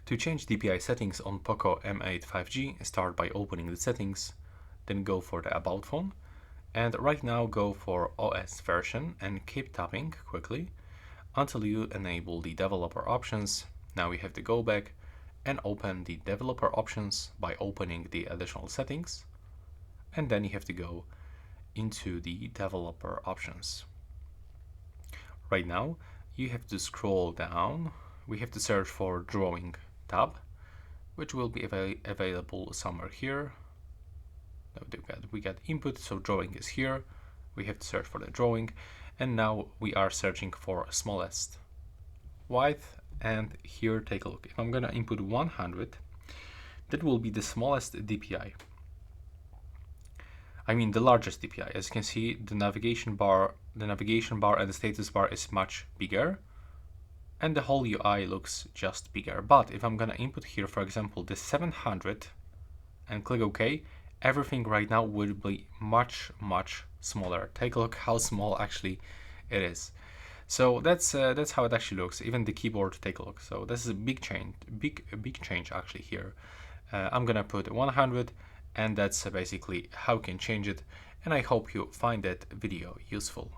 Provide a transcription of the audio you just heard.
To change DPI settings on POCO M8 5G, start by opening the settings, then go for the About phone, and right now go for OS version and keep tapping quickly until you enable the developer options. Now we have to go back and open the developer options by opening the additional settings, and then you have to go into the developer options. Right now you have to scroll down. We have to search for drawing tab, which will be available somewhere here. We got input, so drawing is here. We have to search for the drawing, and now we are searching for smallest width, and here take a look. If I'm gonna input 100, that will be the smallest DPI. I mean the largest DPI. As you can see, the navigation bar and the status bar is much bigger, and the whole UI looks just bigger. But if I'm gonna input here, for example, the 700 and click OK, everything right now will be much smaller. Take a look how small actually it is. So that's how it actually looks. Even the keyboard, take a look. So this is a big change, big change actually here. I'm gonna put 100, and that's basically how you can change it. And I hope you find that video useful.